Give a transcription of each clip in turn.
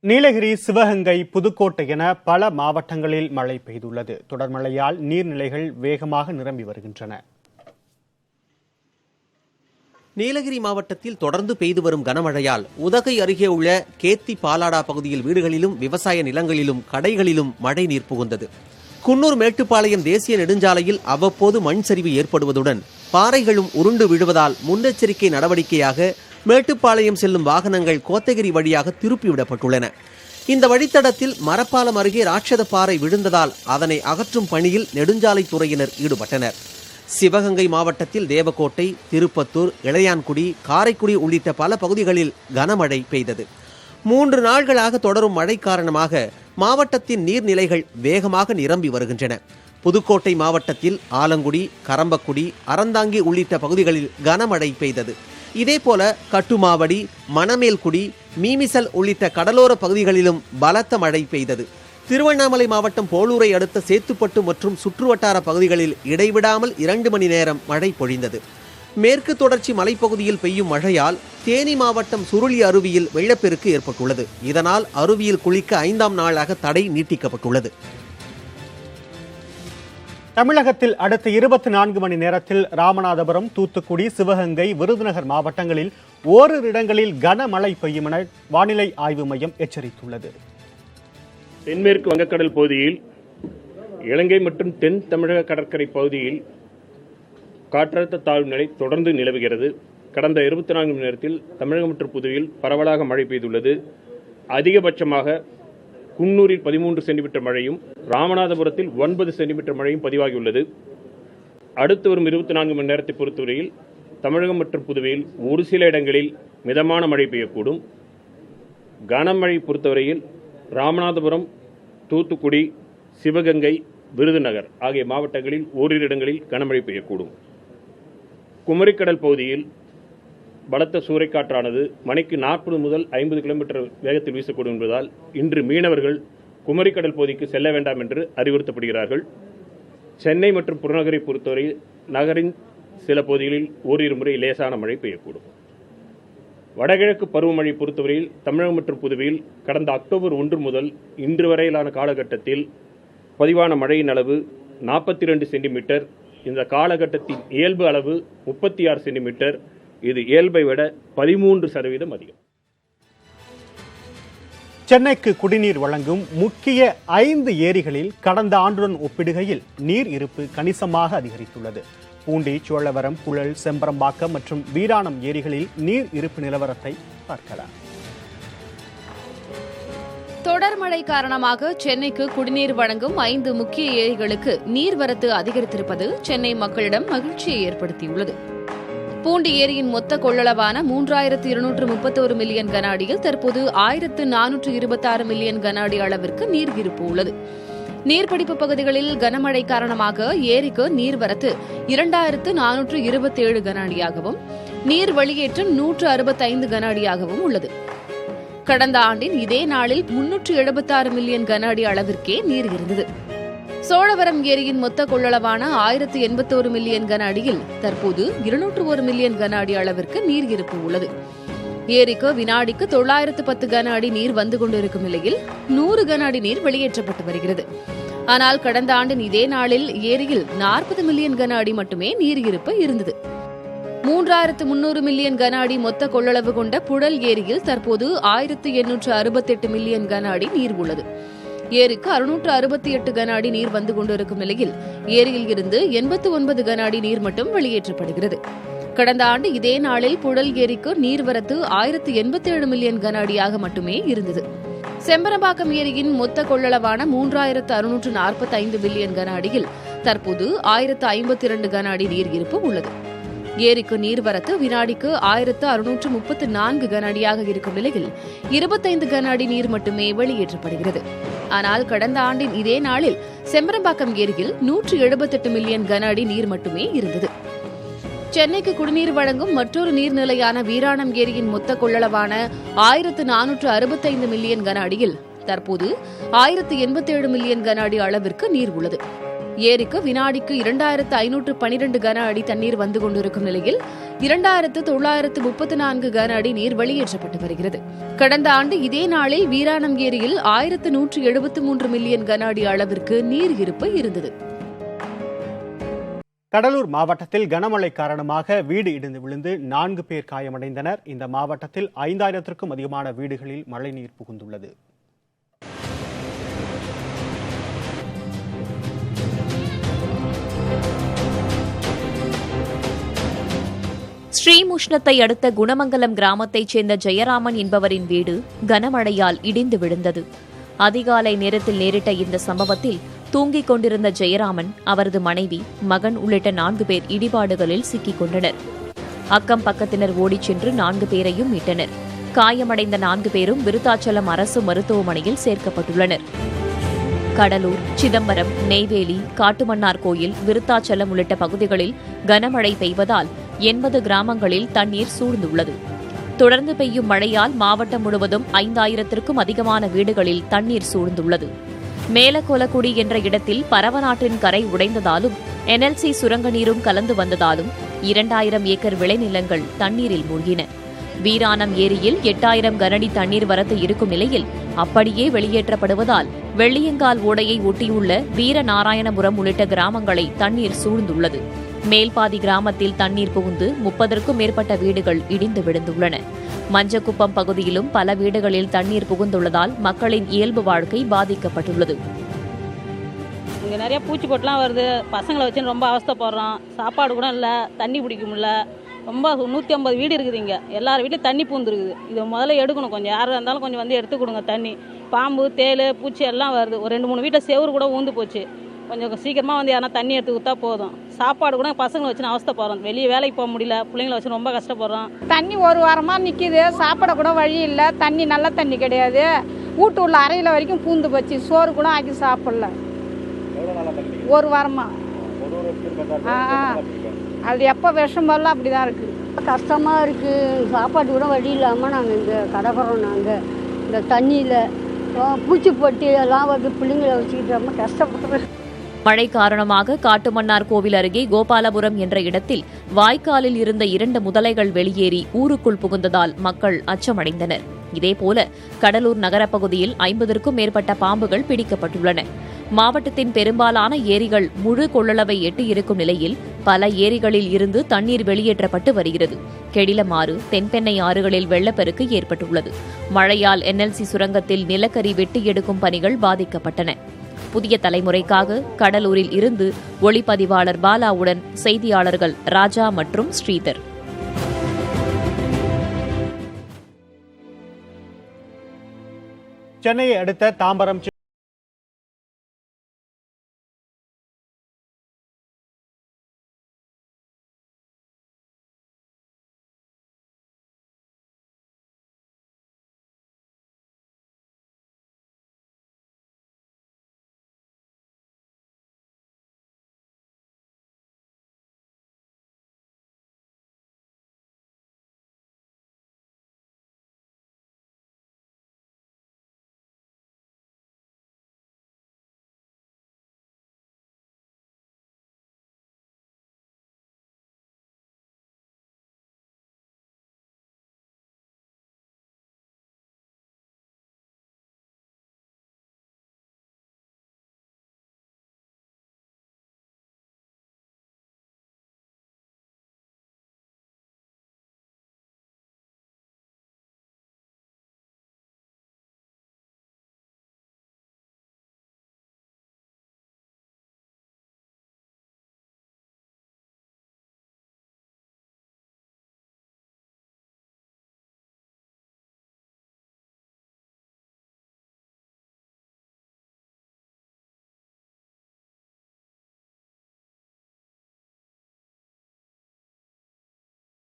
நீலகிரி, சிவகங்கை, புதுக்கோட்டை என பல மாவட்டங்களில் மழை பெய்துள்ளது. தொடர் மழையால் நீர்நிலைகள் வேகமாக நிரம்பி வருகின்றன. நீலகிரி மாவட்டத்தில் தொடர்ந்து பெய்து வரும் கனமழையால் உதகை அருகே உள்ள கேத்தி பாலாடா பகுதியில் வீடுகளிலும் விவசாய நிலங்களிலும் கடைகளிலும் மழை நீர் புகுந்தது. குன்னூர் மேட்டுப்பாளையம் தேசிய நெடுஞ்சாலையில் அவ்வப்போது மண் சரிவு ஏற்படுவதுடன் பாறைகளும் உருண்டு விழுவதால் முன்னெச்சரிக்கை நடவடிக்கையாக மேட்டுப்பாளையம் செல்லும் வாகனங்கள் கோத்தகிரி வழியாக திருப்பிவிடப்பட்டுள்ளன. இந்த வழித்தடத்தில் மரப்பாலம் அருகே ராட்சத பாறை விழுந்ததால் அதனை அகற்றும் பணியில் நெடுஞ்சாலைத்துறையினர் ஈடுபட்டனர். சிவகங்கை மாவட்டத்தில் தேவக்கோட்டை, திருப்பத்தூர், இளையான்குடி, காரைக்குடி உள்ளிட்ட பல பகுதிகளில் கனமழை பெய்தது. 3 நாட்களாக தொடரும் மழை காரணமாக மாவட்டத்தின் நீர்நிலைகள் வேகமாக நிரம்பி வருகின்றன. புதுக்கோட்டை மாவட்டத்தில் ஆலங்குடி, கரம்பக்குடி, அறந்தாங்கி உள்ளிட்ட பகுதிகளில் கனமழை பெய்தது. இதேபோல கட்டுமாவடி, மணமேல்குடி, மீமிசல் உள்ளிட்ட கடலோர பகுதிகளிலும் பலத்த மழை பெய்தது. திருவண்ணாமலை மாவட்டம் போலூரை அடுத்த சேத்துப்பட்டு மற்றும் சுற்றுவட்டார பகுதிகளில் இடைவிடாமல் 2 மணி நேரம் மழை பொழிந்தது. மேற்கு தொடர்ச்சி மலைப்பகுதியில் பெய்யும் மழையால் தேனி மாவட்டம் சுருளி அருவியில் வெள்ளப்பெருக்கு ஏற்பட்டுள்ளது. இதனால் அருவியில் குளிக்க 5ஆம் நாளாக தடை நீட்டிக்கப்பட்டுள்ளது. தமிழகத்தில் அடுத்த 24 மணி நேரத்தில் ராமநாதபுரம், தூத்துக்குடி, சிவகங்கை, விருதுநகர் மாவட்டங்களில் ஓரிரு இடங்களில் கனமழை பெய்யும் என வானிலை ஆய்வு மையம் எச்சரித்துள்ளது. தென்மேற்கு வங்கக்கடல் பகுதியில், இலங்கை மற்றும் தென் தமிழக கடற்கரை பகுதியில் காற்றழுத்த தாழ்வு நிலை தொடர்ந்து நிலவுகிறது. கடந்த 24 மணி நேரத்தில் தமிழகம் மற்றும் புதுவையில் பரவலாக மழை பெய்துள்ளது. அதிகபட்சமாக குன்னூரில் 13 சென்டிமீட்டர் மழையும், ராமநாதபுரத்தில் 9 சென்டிமீட்டர் மழையும் பதிவாகியுள்ளது. அடுத்து வரும் 24 மணி நேரத்தை பொறுத்தவரையில் தமிழகம் மற்றும் புதுவையில் ஒரு சில இடங்களில் மிதமான மழை பெய்யக்கூடும். கனமழை பொறுத்தவரையில் ராமநாதபுரம், தூத்துக்குடி, சிவகங்கை, விருதுநகர் ஆகிய மாவட்டங்களில் ஓரிரு இடங்களில் கனமழை பெய்யக்கூடும். குமரிக்கடல் பகுதியில் பலத்த சூறைக்காற்றானது மணிக்கு 40 முதல் 50 கிலோமீட்டர் வேகத்தில் வீசக்கூடும் என்பதால் இன்று மீனவர்கள் குமரிக்கடல் பகுதிக்கு செல்ல வேண்டாம் என்று அறிவுறுத்தப்படுகிறார்கள். சென்னை மற்றும் புறநகரை பொறுத்தவரை நகரின் சில பகுதிகளில் ஓரிரு முறை லேசான மழை பெய்யக்கூடும். வடகிழக்கு பருவமழை பொறுத்தவரையில் தமிழகம் மற்றும் புதுவையில் கடந்த அக்டோபர் 1 முதல் இன்று வரையிலான காலகட்டத்தில் பதிவான மழையின் அளவு 42 சென்டிமீட்டர். இந்த காலகட்டத்தின் இயல்பு அளவு 36 சென்டிமீட்டர். இது இயல்பை விட 13% அதிகம். சென்னைக்கு குடிநீர் வழங்கும் முக்கிய 5 ஏரிகளில் கடந்த ஆண்டுடன் ஒப்பிடுகையில் நீர் இருப்பு கணிசமாக அதிகரித்துள்ளது. பூண்டி, சோழவரம், புழல், செம்பரம்பாக்கம் மற்றும் வீராணம் ஏரிகளில் நீர் இருப்பு நிலவரத்தை பார்க்கலாம். தொடர் மழை காரணமாக சென்னைக்கு குடிநீர் வழங்கும் 5 முக்கிய ஏரிகளுக்கு நீர்வரத்து அதிகரித்திருப்பது சென்னை மக்களிடம் மகிழ்ச்சியை ஏற்படுத்தியுள்ளது. பூண்டி ஏரியின் மொத்த கொள்ளளவான 3231 மில்லியன் கன அடியில் தற்போது 1426 மில்லியன் கன அடி அளவிற்கு நீர் இருப்பு உள்ளது. நீர்பிடிப்பு பகுதிகளில் கனமழை காரணமாக ஏரிக்கு நீர்வரத்து 2427 கன அடியாகவும் நீர் வெளியேற்றம் 165 கன அடியாகவும் உள்ளது. கடந்த ஆண்டின் இதே நாளில் 376 மில்லியன் கன அடி அளவிற்கே நீர் இருந்தது. சோழவரம் ஏரியின் மொத்த கொள்ளளவான 1081 மில்லியன் கன அடியில் தற்போது 201 மில்லியன் கன அடி அளவிற்கு நீர் இருப்பு உள்ளது. ஏரிக்கு வினாடிக்கு 910 கன அடி நீர் வந்து கொண்டிருக்கும் நிலையில் 100 கன அடி நீர் வெளியேற்றப்பட்டு வருகிறது. ஆனால் கடந்த ஆண்டின் இதே நாளில் ஏரியில் 40 மில்லியன் கன அடி மட்டுமே நீர் இருப்பு இருந்தது. 3300 மில்லியன் கன அடி மொத்த கொள்ளளவு கொண்ட புழல் ஏரியில் தற்போது 1868 மில்லியன் கன அடி நீர் உள்ளது. ஏரிக்கு 668 கன அடி நீர் வந்து கொண்டிருக்கும் நிலையில் ஏரியில் இருந்து 89 கன அடி நீர் மட்டும் வெளியேற்றப்படுகிறது. கடந்த ஆண்டு இதே நாளில் புழல் ஏரிக்கு நீர்வரத்து 1087 மில்லியன் கன அடியாக மட்டுமே இருந்தது. செம்பரம்பாக்கம் ஏரியின் மொத்த கொள்ளளவான 3645 மில்லியன் கன அடியில் தற்போது 1052 கன அடி நீர் இருப்பு உள்ளது. ஏரிக்கு நீர்வரத்து வினாடிக்கு 1634 கன அடியாக இருக்கும் நிலையில் 25 கன அடி நீர் மட்டுமே வெளியேற்றப்படுகிறது. ஆனால் கடந்த ஆண்டின் இதே நாளில் செம்பரம்பாக்கம் ஏரியில் 178 மில்லியன் கன அடி நீர் மட்டுமே இருந்தது. சென்னைக்கு குடிநீர் வழங்கும் மற்றொரு நீர்நிலையான வீராணம் ஏரியின் மொத்த கொள்ளளவான 1465 மில்லியன் கன அடியில் தற்போது 1087 மில்லியன் கன அடி அளவிற்கு நீர் உள்ளது. ஏரிக்கு வினாடிக்கு 2512 கன அடி தண்ணீர் வந்து கொண்டிருக்கும் நிலையில் 2934 கன அடி நீர் வெளியேற்றப்பட்டு வருகிறது. கடந்த ஆண்டு இதே நாளில் வீராணம் ஏரியில் 1173 மில்லியன் கன அடி அளவிற்கு நீர் இருப்பு இருந்தது. கடலூர் மாவட்டத்தில் கனமழை காரணமாக வீடு இடிந்து விழுந்து 4 பேர் காயமடைந்தனர். இந்த மாவட்டத்தில் 5000த்திற்கும் அதிகமான வீடுகளில் மழைநீர் புகுந்துள்ளது. ஸ்ரீமுஷ்ணத்தை அடுத்த குணமங்கலம் கிராமத்தைச் சேர்ந்த ஜெயராமன் என்பவரின் வீடு கனமழையால் இடிந்து விழுந்தது. அதிகாலை நேரத்தில் நேரிட்ட இந்த சம்பவத்தில் தூங்கிக் கொண்டிருந்த ஜெயராமன், அவரது மனைவி, மகன் உள்ளிட்ட 4 பேர் இடிபாடுகளில் சிக்கிக் கொண்டனர். அக்கம் பக்கத்தினர் ஓடிச் சென்று 4 பேரையும் மீட்டனர். காயமடைந்த 4 பேரும் விருத்தாச்சலம் அரசு மருத்துவமனையில் சேர்க்கப்பட்டுள்ளனர். கடலூர், சிதம்பரம், நெய்வேலி, காட்டுமன்னார் கோயில், விருத்தாச்சலம் உள்ளிட்ட பகுதிகளில் கனமழை பெய்வதால் 80 கிராமங்களில் தண்ணீர் சூழ்ந்துள்ளது. தொடர்ந்து பெய்யும் மழையால் மாவட்டம் முழுவதும் 5000த்திற்கும் அதிகமான வீடுகளில் தண்ணீர் சூழ்ந்துள்ளது. மேலக்கொலக்குடி என்ற இடத்தில் பரவநாட்டின் கரை உடைந்ததாலும் NLC சுரங்க நீரும் கலந்து வந்ததாலும் 2000 ஏக்கர் விளைநிலங்கள் தண்ணீரில் மூழ்கின. வீராணம் ஏரியில் 8000 கனஅடி தண்ணீர் வரத்து இருக்கும் நிலையில் அப்படியே வெளியேற்றப்படுவதால் வெள்ளியங்கால் ஓடையை ஒட்டியுள்ள வீரநாராயணபுரம் உள்ளிட்ட கிராமங்களை தண்ணீர் சூழ்ந்துள்ளது. மேல்பாதி கிராமத்தில் தண்ணீர் புகுந்து 30க்கும் மேற்பட்ட வீடுகள் இடிந்து விழுந்துள்ளன. மஞ்சக்குப்பம் பகுதியிலும் பல வீடுகளில் தண்ணீர் புகுந்துள்ளதால் மக்களின் இயல்பு வாழ்க்கை பாதிக்கப்பட்டுள்ளது. இங்கே நிறைய பூச்சி பொட்டுலாம் வருது. பசங்களை வச்சுன்னு ரொம்ப அவஸ்தைப்படுறோம். சாப்பாடு கூட இல்லை, தண்ணி பிடிக்க முடியல. ரொம்ப 150 வீடு இருக்குது. இங்கே எல்லார் வீட்லையும் தண்ணி பூந்துருக்குது. இதை முதல்ல எடுக்கணும். கொஞ்சம் யாராக இருந்தாலும் கொஞ்சம் வந்து எடுத்து கொடுங்க தண்ணி. பாம்பு, தேள், பூச்சி எல்லாம் வருது. ஒரு 2-3 வீட்டில் செவுறு கூட ஊந்து போச்சு. கொஞ்சம் சீக்கிரமாக வந்து யாரா தண்ணி எடுத்து கொடுத்தா போதும். சாப்பாடு கூட பசங்களை வச்சுன்னு அவஸ்தைப்படுறோம். வெளியே வேலைக்கு போக முடியல. பிள்ளைங்களை வச்சு ரொம்ப கஷ்டப்படுறோம். தண்ணி ஒரு வாரமாக நிற்கிது. சாப்பாட கூட வழி இல்லை. தண்ணி நல்ல தண்ணி கிடையாது. வீட்டு உள்ள அறையில் வரைக்கும் பூந்து போச்சு. சோறு கூட ஆக்கி சாப்பிடல. ஒரு வாரமாக அது எப்போ விஷமெல்லாம் அப்படி தான் இருக்குது. கஷ்டமாக இருக்குது. சாப்பாடு கூட வழி இல்லாமல் நாங்கள் இங்கே கடக்கிறோம். நாங்கள் இந்த தண்ணியில் பூச்சி பொட்டி எல்லாம் வந்து பிள்ளைங்களை வச்சுக்கிட்டு ரொம்ப கஷ்டப்படுறோம். மழை காரணமாக காட்டுமன்னார் கோவில் அருகே கோபாலபுரம் என்ற இடத்தில் வாய்க்காலில் இருந்த 2 முதலைகள் வெளியேறி ஊருக்குள் புகுந்ததால் மக்கள் அச்சமடைந்தனர். இதேபோல கடலூர் நகரப்பகுதியில் 50க்கும் மேற்பட்ட பாம்புகள் பிடிக்கப்பட்டுள்ளன. மாவட்டத்தின் பெரும்பாலான ஏரிகள் முழு கொள்ளளவை எட்டியிருக்கும் நிலையில் பல ஏரிகளில் இருந்து தண்ணீர் வெளியேற்றப்பட்டு வருகிறது. கெடிலமாறு, தென்பெண்ணை ஆறுகளில் வெள்ளப்பெருக்கு ஏற்பட்டுள்ளது. மழையால் NLC சுரங்கத்தில் நிலக்கரி வெட்டி எடுக்கும் பணிகள் பாதிக்கப்பட்டன. புதிய தலைமுறைக்காக கடலூரில் இருந்து ஒளிப்பதிவாளர் பாலாவுடன் செய்தியாளர்கள் ராஜா மற்றும் ஸ்ரீதர். சென்னையை அடுத்த தாம்பரம்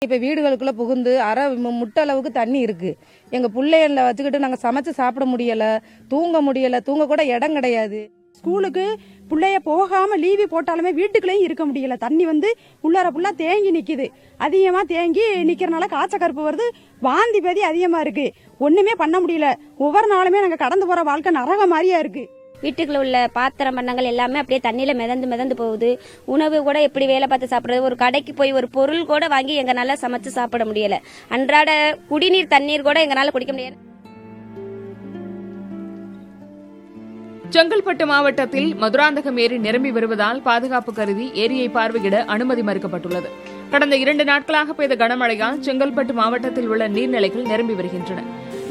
இப்போ வீடுகளுக்குள்ளே புகுந்து அரை முட்டளவுக்கு தண்ணி இருக்குது. எங்கள் பிள்ளைகளை வச்சுக்கிட்டு நாங்கள் சமைச்சு சாப்பிட முடியலை, தூங்க முடியலை, தூங்க கூட இடம் கிடையாது. ஸ்கூலுக்கு பிள்ளைய போகாமல் லீவு போட்டாலுமே வீட்டுக்குள்ளேயும் இருக்க முடியல. தண்ணி வந்து உள்ளார ஃபுல்லாக தேங்கி நிற்கிது. அதிகமாக தேங்கி நிற்கிறனால காய்ச்ச கருப்பு வருது, வாந்தி பேதி அதிகமாக இருக்குது. ஒன்றுமே பண்ண முடியல. ஒவ்வொரு நாளுமே நாங்கள் கடந்து போகிற வாழ்க்கை நரக மாதிரியா இருக்குது. வீட்டுக்குள்ள உள்ள பாத்திரம் பண்ணங்கள் எல்லாமே அப்படியே தண்ணியில் மிதந்து போகுது. உணவு கூட எப்படி வேலை பார்த்து சாப்பிட்றது, ஒரு கடைக்கு போய் ஒரு பொருள் கூட வாங்கி எங்களால் சமைச்சு சாப்பிட முடியல. அன்றாட குடிநீர் தண்ணீர் கூட எங்களால் குடிக்க முடியல. செங்கல்பட்டு மாவட்டத்தில் மதுராந்தகம் ஏரி நிரம்பி வருவதால் பாதுகாப்பு கருதி ஏரியை பார்வையிட அனுமதி மறுக்கப்பட்டுள்ளது. கடந்த 2 நாட்களாக பெய்த கனமழையால் செங்கல்பட்டு மாவட்டத்தில் உள்ள நீர்நிலைகள் நிரம்பி வருகின்றன.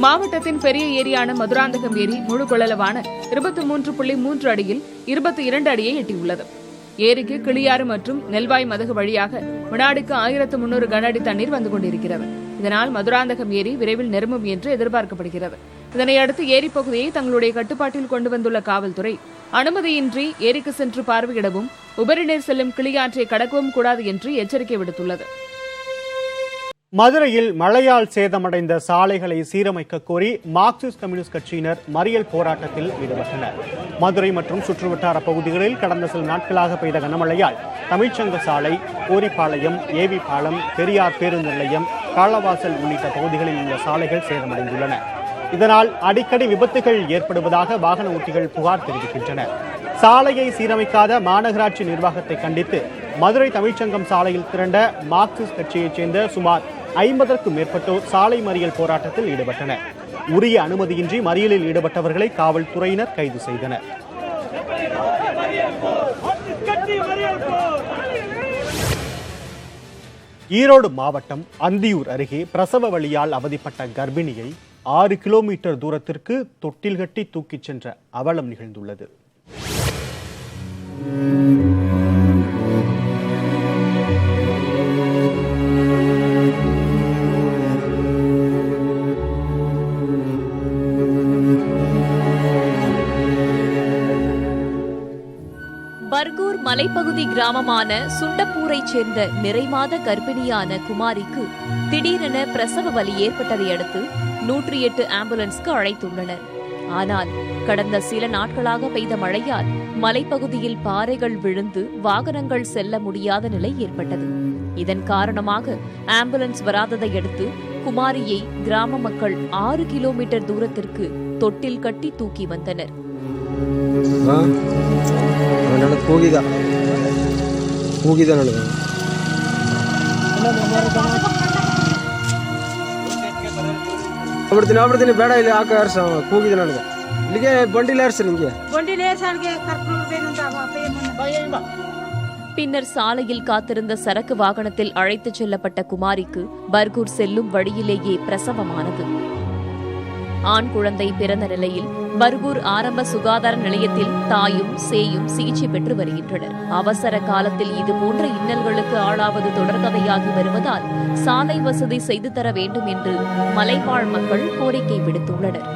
மாவட்டத்தின் பெரிய ஏரியான மதுராந்தகம் ஏரி முழு கொள்ளளவான 23.3 அடியில் 22 அடியை எட்டியுள்ளது. ஏரிக்கு கிளியாறு மற்றும் நெல்வாய் மதகு வழியாக வினாடிக்கு 1300 கன அடி தண்ணீர் வந்து கொண்டிருக்கிறது. இதனால் மதுராந்தகம் ஏரி விரைவில் நிரம்பும் என்று எதிர்பார்க்கப்படுகிறது. இதனையடுத்து ஏரி பகுதியை தங்களுடைய கட்டுப்பாட்டில் கொண்டு வந்துள்ள காவல்துறை அனுமதியின்றி ஏரிக்கு சென்று பார்வையிடவும் உபரிநீர் செல்லும் கிளியாற்றை கடக்கவும் கூடாது என்று எச்சரிக்கை விடுத்துள்ளது. மதுரையில் மழையால் சேதமடைந்த சாலைகளை சீரமைக்க கோரி மார்க்சிஸ்ட் கம்யூனிஸ்ட் கட்சியினர் மறியல் போராட்டத்தில் ஈடுபட்டனர். மதுரை மற்றும் சுற்றுவட்டார பகுதிகளில் கடந்த சில நாட்களாக பெய்த கனமழையால் தமிழ்ச்சங்க சாலை, கோரிப்பாளையம், ஏவி பாலம், பெரியார் பேருந்து நிலையம், காளவாசல் உள்ளிட்ட பகுதிகளில் உள்ள சாலைகள் சேதமடைந்துள்ளன. இதனால் அடிக்கடி விபத்துகள் ஏற்படுவதாக வாகன ஓட்டிகள் புகார் தெரிவிக்கின்றனர். சாலையை சீரமைக்காத மாநகராட்சி நிர்வாகத்தை கண்டித்து மதுரை தமிழ்ச்சங்கம் சாலையில் திரண்ட மார்க்சிஸ்ட் கட்சியைச் சேர்ந்த சுமார் 50க்கும் மேற்பட்டோர் சாலை மறியல் போராட்டத்தில் ஈடுபட்டனர். உரிய அனுமதியின்றி மறியலில் ஈடுபட்டவர்களை காவல்துறையினர் கைது செய்தனர். ஈரோடு மாவட்டம் அந்தியூர் அருகே பிரசவ வலியால் அவதிப்பட்ட கர்ப்பிணியை 6 கிலோமீட்டர் தூரத்திற்கு தொட்டில் கட்டி தூக்கிச் சென்ற அவலம் நிகழ்ந்துள்ளது. பர்கூர் மலைப்பகுதி கிராமமான சுண்டப்பூரைச் சேர்ந்த நிறைமாத கர்ப்பிணியான குமாரிக்கு திடீரென பிரசவ வலி ஏற்பட்டதை அடுத்து 108 ஆம்புலன்ஸ்க்கு அழைத்துள்ளனர். ஆனால் கடந்த சில நாட்களாக பெய்த மழையால் மலைப்பகுதியில் பாறைகள் விழுந்து வாகனங்கள் செல்ல முடியாத நிலை ஏற்பட்டது. இதன் காரணமாக ஆம்புலன்ஸ் வராததை அடுத்து குமாரியை கிராம மக்கள் 6 கிலோமீட்டர் தூரத்திற்கு தொட்டில் கட்டி தூக்கி வந்தனர். பின்னர் சாலையில் காத்திருந்த சரக்கு வாகனத்தில் அழைத்துச் செல்லப்பட்ட குமாரிக்கு பர்கூர் செல்லும் வழியிலேயே பிரசவமானது. ஆண் குழந்தை பிறந்த நிலையில் பர்கூர் ஆரம்ப சுகாதார நிலையத்தில் தாயும் சேயும் சிகிச்சை பெற்று வருகின்றனர். அவசர காலத்தில் இதுபோன்ற இன்னல்களுக்கு ஆளாவது தொடர்கதையாகி வருவதால் சாலை வசதி செய்து தர வேண்டும் என்று மலைவாழ் மக்கள் கோரிக்கை விடுத்துள்ளனர்.